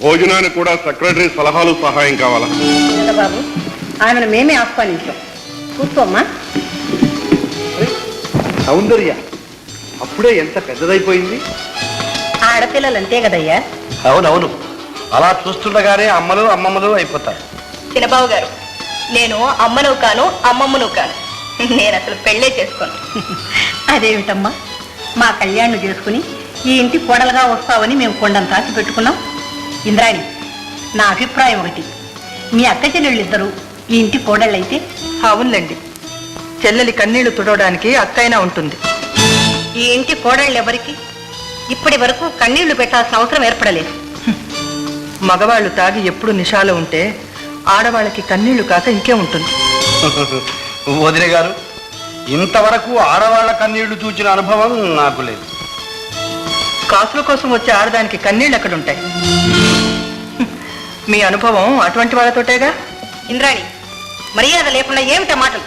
భోజనానికి కూడా సెక్రటరీ సలహాలు సహాయం కావాలా? బాబు, ఆమెను మేమే ఆహ్వానించాం. కూర్చోమ్మా. సౌందర్య అప్పుడే ఎంత పెద్దదైపోయింది. ఆడపిల్లలు అంతే కదయ్యా. అవునవును, అలా చూస్తుండగానే అమ్మలు అమ్మమ్మలు అయిపోతారు. చిన్నబాబు గారు, నేను అమ్మను కాను అమ్మమ్మను కాను. నేను అసలు పెళ్ళే చేసుకోను. అదేమిటమ్మా, మా కళ్యాణ్ను చేసుకుని ఈ ఇంటి కోడలుగా వస్తావని మేము కొండంత ఆశ పెట్టుకున్నాం. ఇంద్రాణి, నా అభిప్రాయం ఒకటి, మీ అక్క చెల్లెళ్ళిద్దరూ ఈ ఇంటి కోడళ్ళైతే. అవునులేండి, చెల్లెలి కన్నీళ్లు తుడవడానికి అక్కైనా ఉంటుంది. ఈ ఇంటి కోడళ్ళు ఎవరికి ఇప్పటి వరకు కన్నీళ్లు పెట్టాల్సిన అవసరం ఏర్పడలేదు. మగవాళ్ళు తాగి ఎప్పుడు నిషాలో ఉంటే ఆడవాళ్ళకి కన్నీళ్లు కాక ఇంకే ఉంటుంది. వదిన గారు, ఇంతవరకు ఆడవాళ్ల కన్నీళ్లు చూచిన అనుభవం నాకు లేదు. కాసుల కోసం వచ్చే ఆడదానికి కన్నీళ్ళు ఎక్కడుంటాయి? మీ అనుభవం అటువంటి వాళ్ళతోటేగా. ఇంద్రాణి, మర్యాద లేకుండా ఏమిటా మాటలు?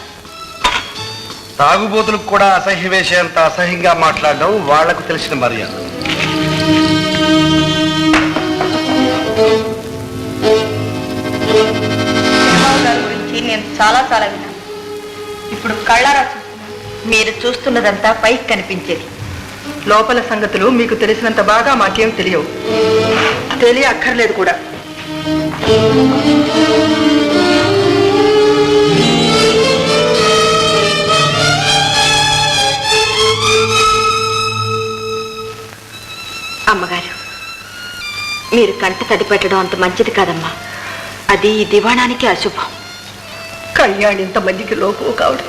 తాగుబోతులకు కూడా అసహ్య వేసేంత అసహ్యంగా మాట్లాడడం వాళ్లకు తెలిసిన మర్యాద. గారి గురించి నేను చాలా విన్నాను. ఇప్పుడు కళ్ళారా చూస్తున్నాను. మీరు చూస్తున్నదంతా పైకి కనిపించేది. లోపల సంగతులు మీకు తెలిసినంత బాగా మాకేం తెలియవు. అక్కర్లేదు కూడా. అమ్మగారు, మీరు కంట తడి పెట్టడం అంత మంచిది కాదమ్మా. అది ఈ దివాణానికి అశుభం. కళ్యాణ్ ఇంతమందికి లోపు కావడం,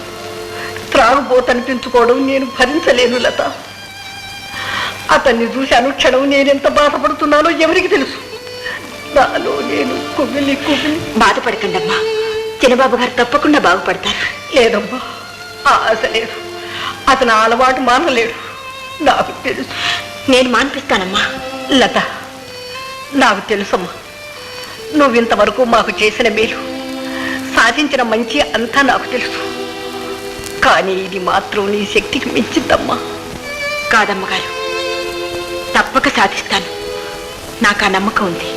త్రాగుబోతనిపించుకోవడం నేను భరించలేను లత. అతన్ని చూసి అనుక్షణం నేనెంత బాధపడుతున్నానో ఎవరికి తెలుసు. నాలో నేను కుమిలి బాధపడకండి అమ్మా, చిన్నబాబు గారు తప్పకుండా బాగుపడతారు. లేదమ్మా, ఆశ లేదు. అతను అలవాటు మానలేడు, నాకు తెలుసు. నేను మాన్పిస్తానమ్మా. లత, నాకు తెలుసమ్మా, నువ్వింతవరకు మాకు చేసిన మేలు, సాధించిన మంచి అంతా నాకు తెలుసు. కానీ ఇది మాత్రం నీ శక్తికి మించిందమ్మా. కాదమ్మగారు, తప్పక సాధిస్తాను. నాకు ఆ నమ్మకం ఉంది.